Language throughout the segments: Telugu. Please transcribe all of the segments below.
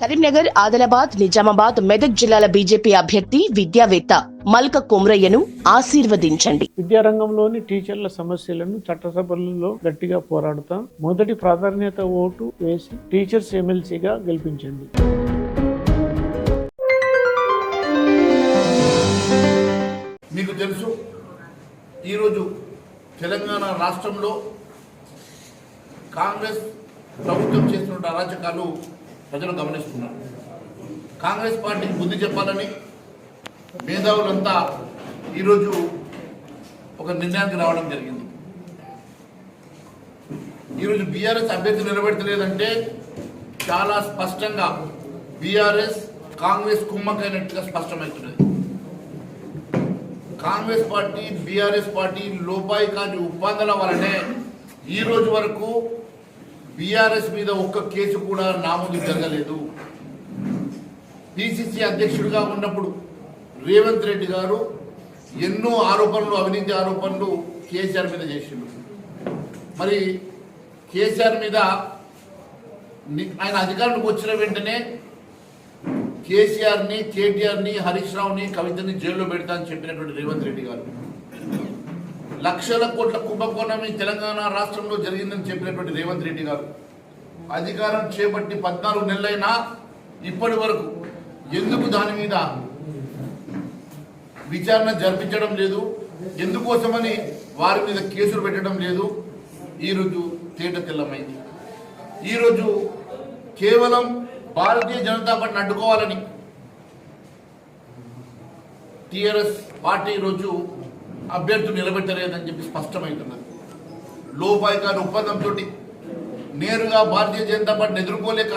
కరీంనగర్, ఆదిలాబాద్, నిజామాబాద్, మెదక్ జిల్లాల బీజేపీ అభ్యర్థి విద్యావేత్త మల్క కొమ్రయ్యను ఆశీర్వదించండి. విద్యారంగంలోని టీచర్ల సమస్యలను చట్టసభలలో గట్టిగా పోరాడుతాం. మొదటి ప్రాధాన్యత ఓటు వేసి టీచర్స్ ఎమ్మెల్సీగా గెలిపించండి. మీకు తెలుసు, ఈరోజు తెలంగాణ రాష్ట్రంలో కాంగ్రెస్ ప్రభుత్వం చేస్తున్న అరాచకాలు ప్రజలు గమనిస్తున్నారు. కాంగ్రెస్ పార్టీకి బుద్ధి చెప్పాలని మేధావులంతా ఈరోజు ఒక నిర్ణయానికి రావడం జరిగింది. ఈరోజు బీఆర్ఎస్ అభ్యర్థి నిలబెట్టలేదంటే చాలా స్పష్టంగా బీఆర్ఎస్ కాంగ్రెస్ కుమ్మకైనట్టుగా స్పష్టమవుతున్నది. కాంగ్రెస్ పార్టీ బీఆర్ఎస్ పార్టీ లోపాయికారి ఒప్పందాల వలనే ఈ రోజు వరకు బీఆర్ఎస్ మీద ఒక్క కేసు కూడా నామోదు జరగలేదు. పిసిసి అధ్యక్షుడిగా ఉన్నప్పుడు రేవంత్ రెడ్డి గారు ఎన్నో ఆరోపణలు, అవినీతి ఆరోపణలు కేసీఆర్ మీద చేసిండు. మరి కేసీఆర్ మీద ఆయన అధికారంలోకి వచ్చిన వెంటనే కేసీఆర్ని, కేటీఆర్ని, హరీష్ రావుని, కవితని జైల్లో పెడతా అని చెప్పినటువంటి రేవంత్ రెడ్డి గారు లక్షల కోట్ల కుంభకోణం ఈ తెలంగాణ రాష్ట్రంలో జరిగిందని చెప్పినటువంటి రేవంత్ రెడ్డి గారు అధికారం చేపట్టి 14 నెలలైనా ఇప్పటి వరకు ఎందుకు దాని మీద విచారణ జరిపించడం లేదు, ఎందుకోసమని వారి మీద కేసులు పెట్టడం లేదు, ఈరోజు తేట తెల్లమైంది. ఈరోజు కేవలం భారతీయ జనతా పార్టీని అడ్డుకోవాలని టీఆర్ఎస్ పార్టీ ఈరోజు అభ్యర్థులు నిలబెట్టలేదని చెప్పి స్పష్టమవుతున్నది. లోపాయికారి ఒప్పందంతో నేరుగా భారతీయ జనతా పార్టీని ఎదుర్కోలేక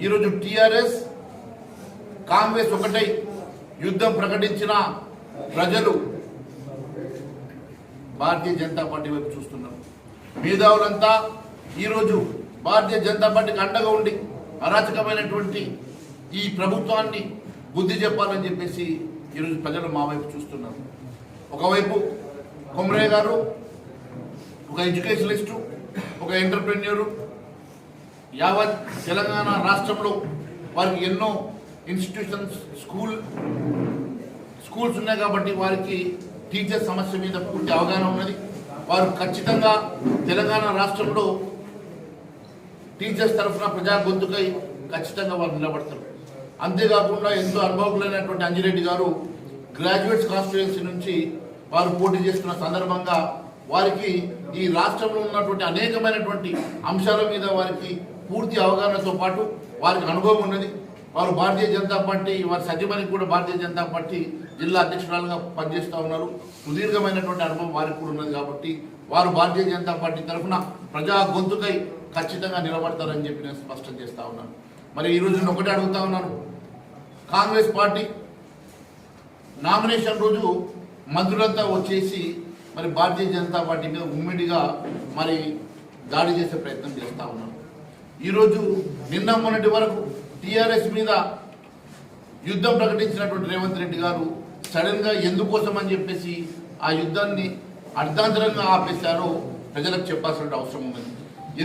ఈరోజు టీఆర్ఎస్ కాంగ్రెస్ ఒకటై యుద్ధం ప్రకటించిన ప్రజలు భారతీయ జనతా పార్టీ వైపు చూస్తున్నారు. మేధావులంతా ఈరోజు భారతీయ జనతా పార్టీకి అండగా ఉండి అరాచకమైనటువంటి ఈ ప్రభుత్వాన్ని బుద్ధి చెప్పాలని చెప్పేసి ఈరోజు ప్రజలు మా వైపు చూస్తున్నారు. ఒకవైపు కొమ్రయ్య గారు ఒక ఎడ్యుకేషనలిస్టు, ఒక ఎంటర్ప్రెన్యూరు, యావత్ తెలంగాణ రాష్ట్రంలో వారికి ఎన్నో ఇన్స్టిట్యూషన్స్, స్కూల్స్ ఉన్నాయి కాబట్టి వారికి టీచర్ సమస్య మీద పూర్తి అవగాహన ఉన్నది. వారు ఖచ్చితంగా తెలంగాణ రాష్ట్రంలో టీచర్స్ తరఫున ప్రజా గొంతుకై ఖచ్చితంగా వారు నిలబడతారు. అంతేకాకుండా ఎంతో అనుభవకులైనటువంటి అంజిరెడ్డి గారు గ్రాడ్యుయేట్స్ కాన్స్టిట్యుయెన్సీ నుంచి వారు పోటీ చేస్తున్న సందర్భంగా వారికి ఈ రాష్ట్రంలో ఉన్నటువంటి అనేకమైనటువంటి అంశాల మీద వారికి పూర్తి అవగాహనతో పాటు వారికి అనుభవం ఉన్నది. వారు భారతీయ జనతా పార్టీ, వారి సత్యమణి కూడా భారతీయ జనతా పార్టీ జిల్లా అధ్యక్షురాలుగా పనిచేస్తూ ఉన్నారు. సుదీర్ఘమైనటువంటి అనుభవం వారికి కూడా ఉన్నది కాబట్టి వారు భారతీయ జనతా పార్టీ తరఫున ప్రజా గొంతుకై ఖచ్చితంగా నిలబడతారని చెప్పి నేను స్పష్టం చేస్తూ ఉన్నాను. మరి ఈరోజు నేను ఒకటే అడుగుతా ఉన్నాను, కాంగ్రెస్ పార్టీ నామినేషన్ రోజు మంత్రులంతా వచ్చేసి మరి భారతీయ జనతా పార్టీ మీద ఉమ్మడిగా మరి దాడి చేసే ప్రయత్నం చేస్తూ ఉన్నారు. ఈరోజు నిన్న మొన్నటి వరకు టీఆర్ఎస్ మీద యుద్ధం ప్రకటించినటువంటి రేవంత్ రెడ్డి గారు సడన్గా ఎందుకోసం అని చెప్పేసి ఆ యుద్ధాన్ని అర్ధాంతరంగా ఆపేశారో ప్రజలకు చెప్పాల్సిన అవసరం ఉన్నది.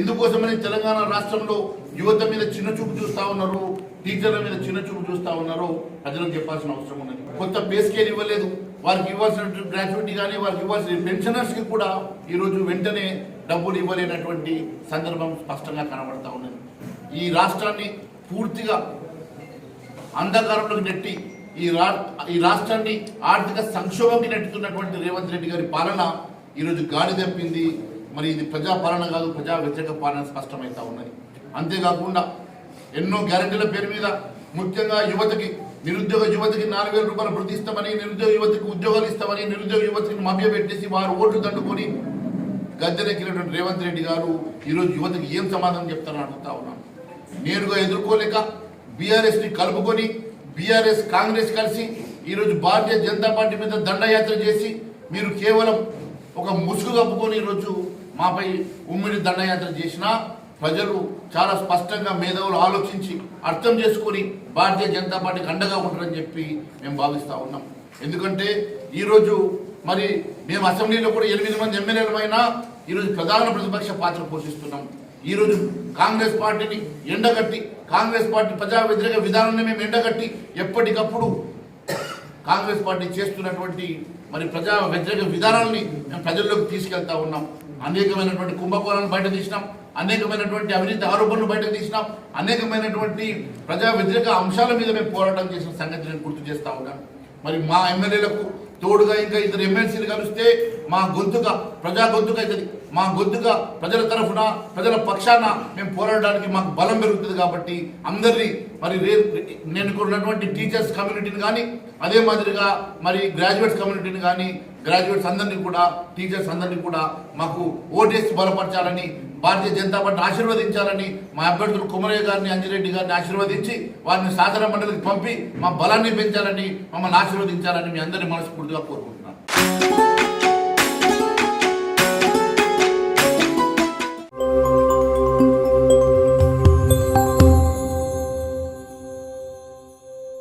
ఎందుకోసమని తెలంగాణ రాష్ట్రంలో యువత మీద చిన్న చూపు చూస్తూ ఉన్నారు, టీచర్ల మీద చిన్న చూపు చూస్తూ ఉన్నారో ప్రజలకు చెప్పాల్సిన అవసరం ఉన్నది. కొత్త పే స్కేల్ ఇవ్వలేదు, వారికి ఇవ్వాల్సిన గ్రాట్యుటీ కానీ వారికి ఇవ్వాల్సిన పెన్షనర్స్కి కూడా ఈరోజు వెంటనే డబ్బులు ఇవ్వలేనటువంటి సందర్భం స్పష్టంగా కనబడతా ఉన్నది. ఈ రాష్ట్రాన్ని పూర్తిగా అంధకారంలోకి నెట్టి ఈ రాష్ట్రాన్ని ఆర్థిక సంక్షోభంకి నెట్టుతున్నటువంటి రేవంత్ రెడ్డి గారి పాలన ఈరోజు గాడి తప్పింది. మరి ఇది ప్రజా పాలన కాదు, ప్రజా వ్యతిరేక పాలన స్పష్టమవుతా ఉన్నది. అంతేకాకుండా ఎన్నో గ్యారెంటీల పేరు మీద ముఖ్యంగా యువతకి, నిరుద్యోగ యువతకి 4,000 రూపాయలు భృతి ఇస్తామని, నిరుద్యోగ యువతకి ఉద్యోగాలు ఇస్తామని, నిరుద్యోగ యువతకి మభ్యపెట్టేసి వారు ఓట్లు దండుకొని గద్దెనెక్కినటువంటి రేవంత్ రెడ్డి గారు ఈరోజు యువతకి ఏం సమాధానం చెప్తారని అడుగుతా ఉన్నాను. నేరుగా ఎదుర్కోలేక బీఆర్ఎస్ని కలుపుకొని బీఆర్ఎస్ కాంగ్రెస్ కలిసి ఈరోజు భారతీయ జనతా పార్టీ మీద దండయాత్ర చేసి మీరు కేవలం ఒక ముసుగు కప్పుకొని ఈరోజు మాపై ఉమ్మిడి దండయాత్ర చేసినా ప్రజలు చాలా స్పష్టంగా మేధావులు ఆలోచించి అర్థం చేసుకొని భారతీయ జనతా పార్టీకి అండగా ఉంటారని చెప్పి మేము భావిస్తూ ఉన్నాం. ఎందుకంటే ఈరోజు మరి మేము అసెంబ్లీలో కూడా 8 మంది ఎమ్మెల్యేలమైనా ఈరోజు ప్రధాన ప్రతిపక్ష పాత్ర పోషిస్తున్నాం. ఈరోజు కాంగ్రెస్ పార్టీని ఎండగట్టి, కాంగ్రెస్ పార్టీ ప్రజా వ్యతిరేక విధానాన్ని మేము ఎండగట్టి ఎప్పటికప్పుడు కాంగ్రెస్ పార్టీ చేస్తున్నటువంటి మరి ప్రజా వ్యతిరేక విధానాన్ని మేము ప్రజల్లోకి తీసుకెళ్తా ఉన్నాం. అనేకమైనటువంటి కుంభకోణాలను బయట తీసినాం, అనేకమైనటువంటి అవినీతి ఆరోపణలు బయటకు తీసినాం, అనేకమైనటువంటి ప్రజా వ్యతిరేక అంశాల మీద మేము పోరాటం చేసిన సంగతి నేను గుర్తు చేస్తా ఉన్నాను. మరి మా ఎమ్మెల్యేలకు తోడుగా ఇంకా ఇద్దరు ఎమ్మెల్సీలు కలిస్తే మా గొంతుక ప్రజా గొంతుక అవుతుంది. మా గొంతుక ప్రజల తరఫున, ప్రజల పక్షాన మేము పోరాడడానికి మాకు బలం పెరుగుతుంది. కాబట్టి అందరినీ మరి నేను ఉన్నటువంటి టీచర్స్ కమ్యూనిటీని కానీ, అదే మాదిరిగా మరి గ్రాడ్యుయేట్స్ కమ్యూనిటీని కానీ, గ్రాడ్యుయేట్స్ అందరినీ కూడా, టీచర్స్ అందరినీ కూడా మాకు ఓటేసి బలపరచాలని, భారతీయ జనతా పార్టీని ఆశీర్వదించాలని, మా అభ్యర్థులు కుమరయ్య గారిని, అంజిరెడ్డి గారిని ఆశీర్వదించి వారిని శాసన మండలికి పంపి మా బలాన్ని పెంచాలని, మమ్మల్ని ఆశీర్వదించాలని మీ అందరినీ మనస్ఫూర్తిగా కోరుకుంటున్నాను.